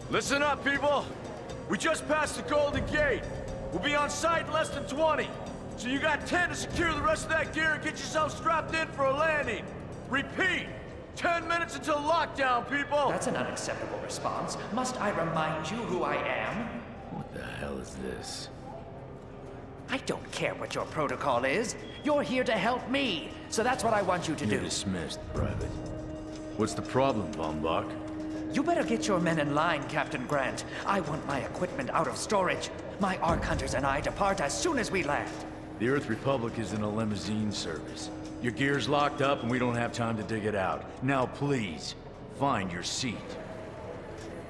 Listen up, people! We just passed the Golden Gate. We'll be on site in less than 20. So you got 10 to secure the rest of that gear and get yourself strapped in for a landing. Repeat! 10 minutes until lockdown, people! That's an unacceptable response. Must I remind you who I am? What the hell is this? I don't care what your protocol is. You're here to help me, so that's what I want you to You're do. dismissed, Private. What's the problem, Von Bach? You better get your men in line, Captain Grant. I want my equipment out of storage. My Ark Hunters and I depart as soon as we land. The Earth Republic is in a limousine service. Your gear's locked up and we don't have time to dig it out. Now please, find your seat.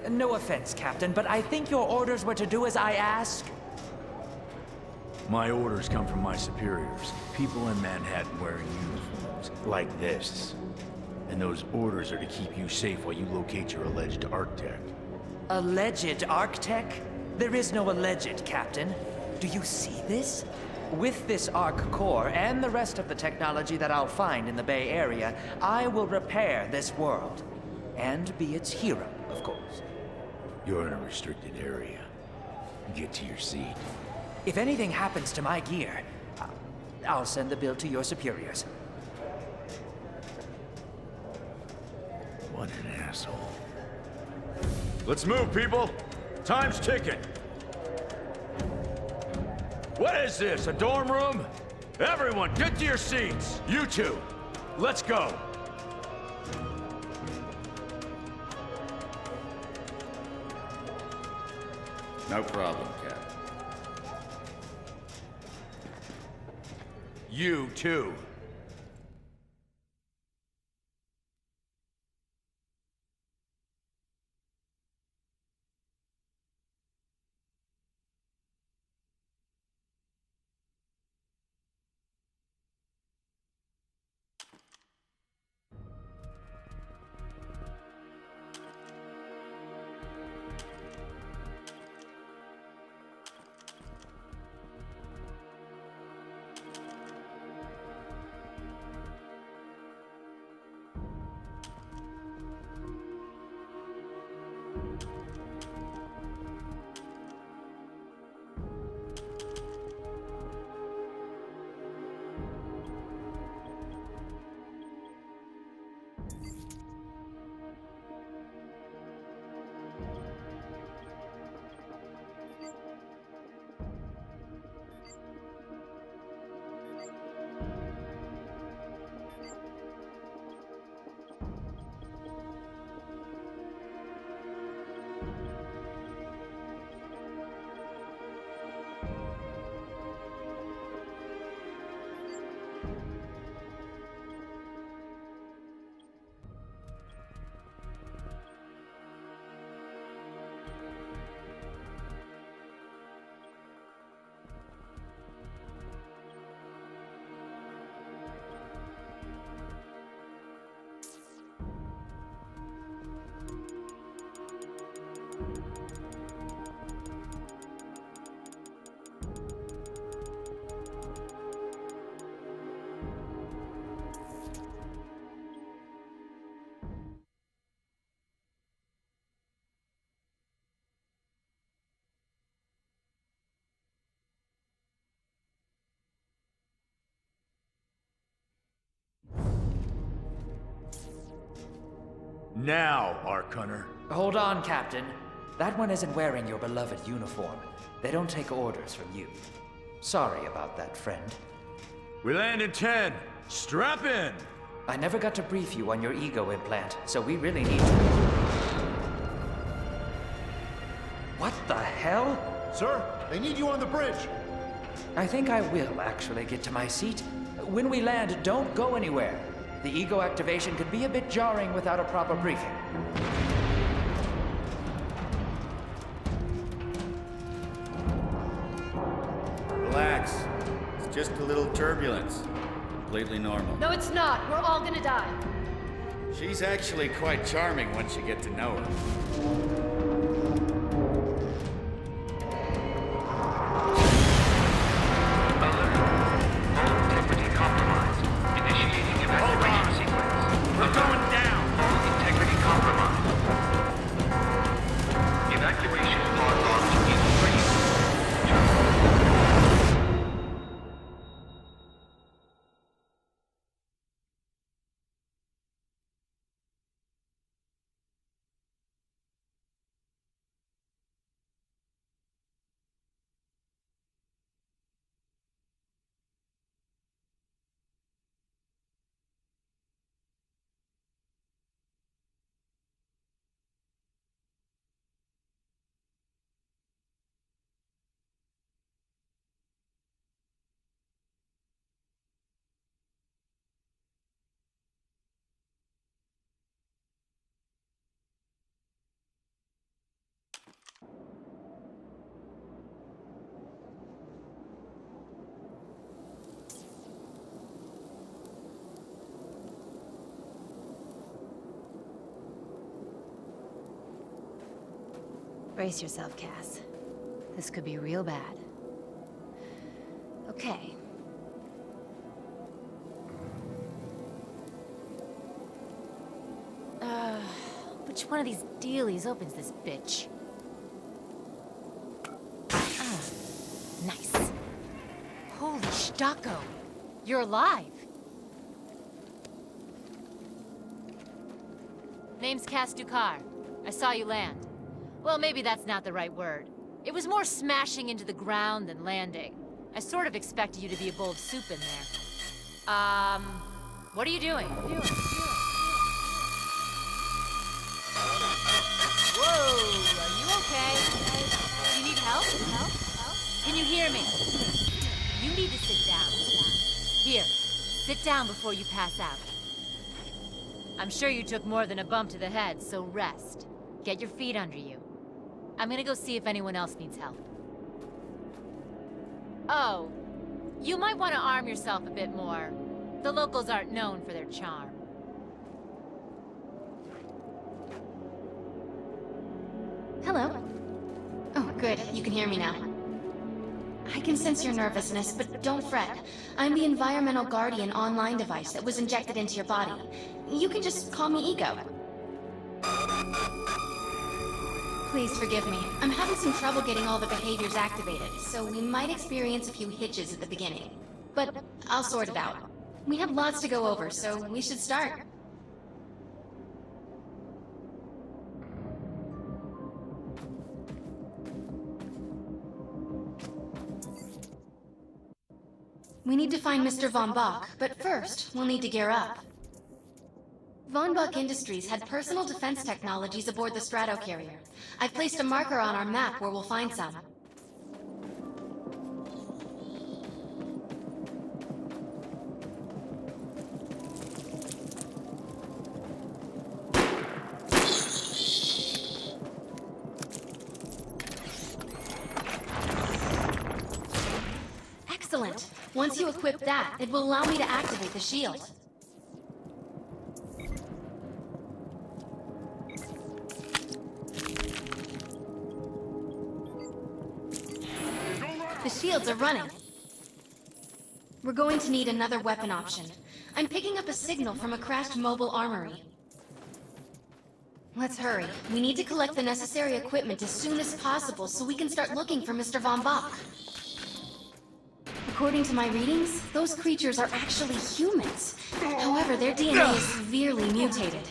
No offense, Captain, but I think your orders were to do as I ask. My orders come from my superiors. People in Manhattan wearing uniforms, like this. And those orders are to keep you safe while you locate your alleged Arc-Tech. Alleged Arc-Tech? There is no alleged, Captain. Do you see this? With this Arc core and the rest of the technology that I'll find in the Bay Area, I will repair this world. And be its hero, of course. You're in a restricted area. Get to your seat. If anything happens to my gear, I'll send the bill to your superiors. What an asshole. Let's move, people! Time's ticking! What is this, a dorm room? Everyone, get to your seats! You two, let's go! No problem, Cap. You too. Now, Arc Hunter. Hold on, Captain. That one isn't wearing your beloved uniform. They don't take orders from you. Sorry about that, friend. We land in 10. Strap in! I never got to brief you on your ego implant, so we really need to... What the hell? Sir, they need you on the bridge. I think I will actually get to my seat. When we land, don't go anywhere. The ego activation could be a bit jarring without a proper briefing. Relax. It's just a little turbulence. Completely normal. No, it's not. We're all gonna die. She's actually quite charming once you get to know her. Brace yourself, Cass. This could be real bad. Okay. Which one of these dealies opens this bitch? Ah, nice. Holy Stocko! You're alive! Name's Cass Dukar. I saw you land. Well, maybe that's not the right word. It was more smashing into the ground than landing. I sort of expected you to be a bowl of soup in there. What are you doing? Whoa, are you okay? You need help? Can you hear me? You need to sit down. Here, sit down before you pass out. I'm sure you took more than a bump to the head, so rest. Get your feet under you. I'm gonna go see if anyone else needs help. Oh, you might want to arm yourself a bit more. The locals aren't known for their charm. Hello. Oh, good. You can hear me now. I can sense your nervousness, but don't fret. I'm the Environmental Guardian online device that was injected into your body. You can just call me Ego. Please forgive me. I'm having some trouble getting all the behaviors activated, so we might experience a few hitches at the beginning. But I'll sort it out. We have lots to go over, so we should start. We need to find Mr. Von Bach, but first, we'll need to gear up. Von Bach Industries had personal defense technologies aboard the Stratocarrier. I've placed a marker on our map where we'll find some. Excellent. Once you equip that, it will allow me to activate the shield. The shields are running. We're going to need another weapon option. I'm picking up a signal from a crashed mobile armory. Let's hurry. We need to collect the necessary equipment as soon as possible so we can start looking for Mr. Von Bach. According to my readings, those creatures are actually humans. However, their DNA is severely mutated.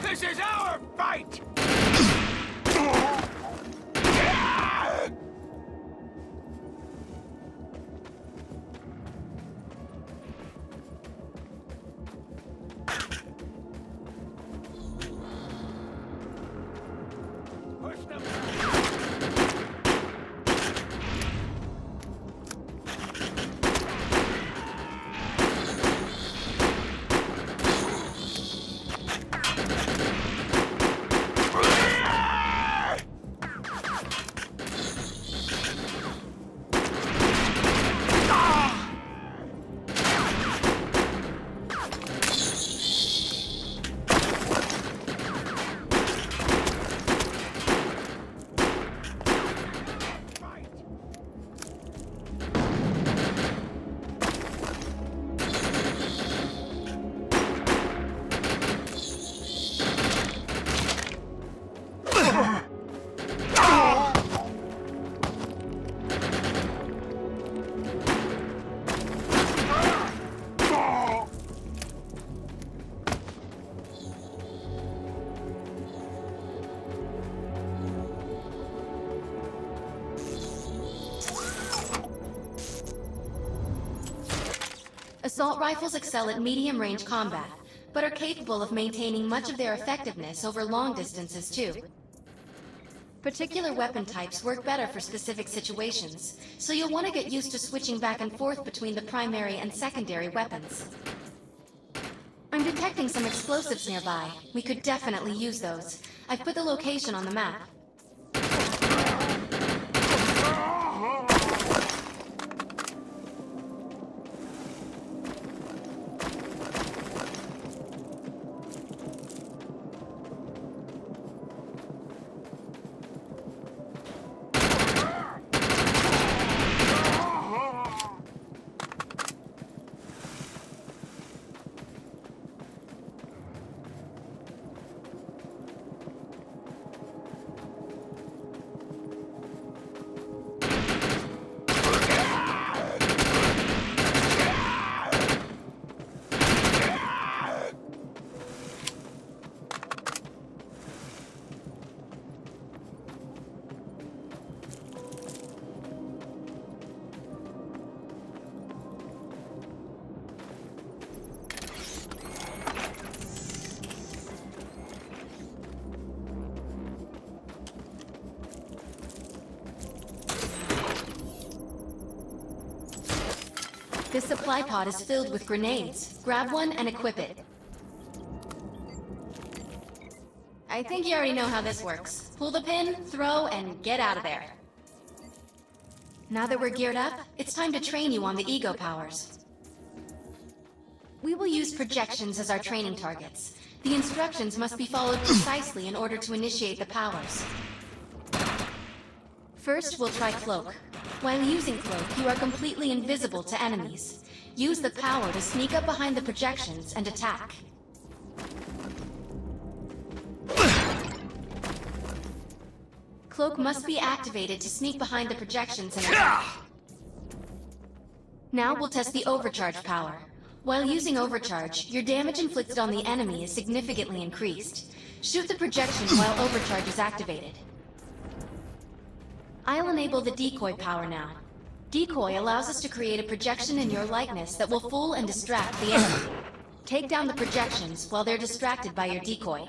This is our fight! Assault rifles excel at medium-range combat, but are capable of maintaining much of their effectiveness over long distances too. Particular weapon types work better for specific situations, so you'll want to get used to switching back and forth between the primary and secondary weapons. I'm detecting some explosives nearby. We could definitely use those. I've put the location on the map. This supply pod is filled with grenades. Grab one and equip it. I think you already know how this works. Pull the pin, throw, and get out of there. Now that we're geared up, it's time to train you on the ego powers. We will use projections as our training targets. The instructions must be followed precisely in order to initiate the powers. First, we'll try Cloak. While using Cloak, you are completely invisible to enemies. Use the power to sneak up behind the projections and attack. Cloak must be activated to sneak behind the projections and attack. Now we'll test the Overcharge power. While using Overcharge, your damage inflicted on the enemy is significantly increased. Shoot the projection while Overcharge is activated. I'll enable the decoy power now. Decoy allows us to create a projection in your likeness that will fool and distract the enemy. Take down the projections while they're distracted by your decoy.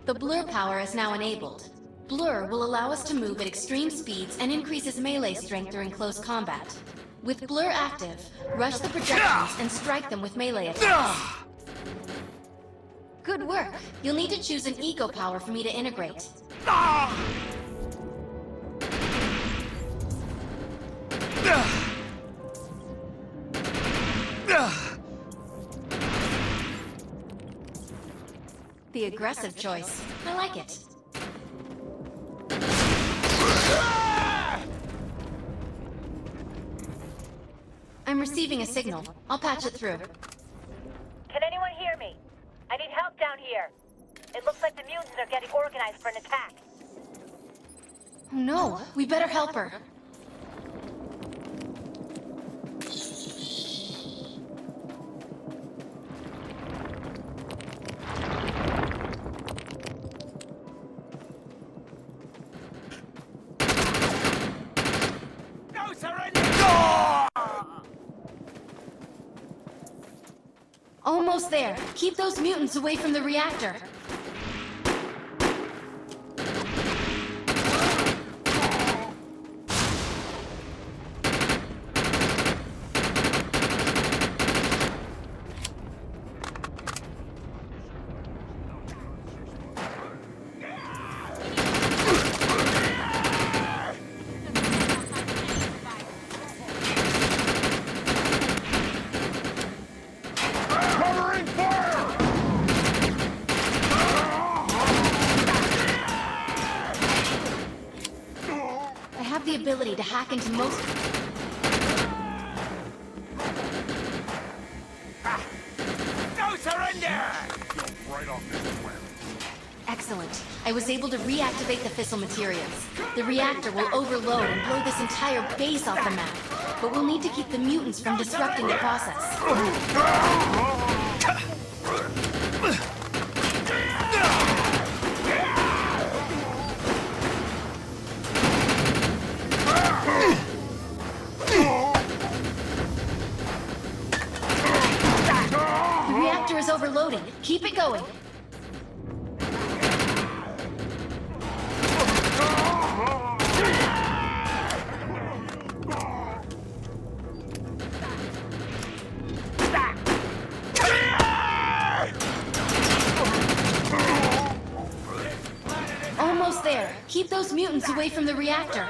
The blur power is now enabled. Blur will allow us to move at extreme speeds and increases melee strength during close combat. With Blur active, rush the projections and strike them with melee attacks. Good work. You'll need to choose an ego power for me to integrate. The aggressive choice. I like it. I'm receiving a signal. I'll patch it through. Can anyone hear me? I need help down here. It looks like the mutants are getting organized for an attack. Oh no, we better help her. No surrender! Almost there. Keep those mutants away from the reactor. The ability to hack into most... No surrender! Right on this web. Excellent. I was able to reactivate the fissile materials. The reactor will overload and blow this entire base off the map. But we'll need to keep the mutants from disrupting the process. Is overloading. Keep it going. those mutants away from the reactor.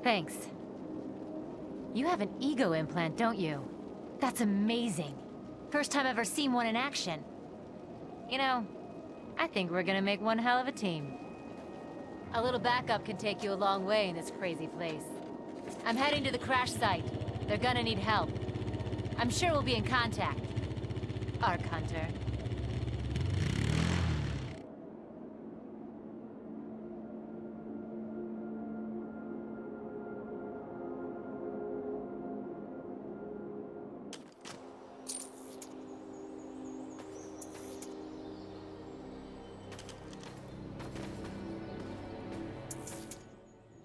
Thanks. You have an ego implant, don't you? That's amazing. First time I've ever seen one in action. You know, I think we're gonna make one hell of a team. A little backup can take you a long way in this crazy place. I'm heading to the crash site. They're gonna need help. I'm sure we'll be in contact. Arc Hunter.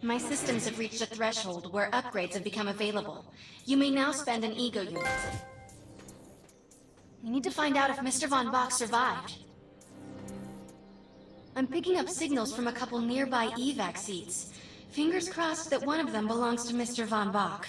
My systems have reached a threshold where upgrades have become available. You may now spend an ego unit. We need to find out if Mr. Von Bach survived. I'm picking up signals from a couple nearby evac seats. Fingers crossed that one of them belongs to Mr. Von Bach.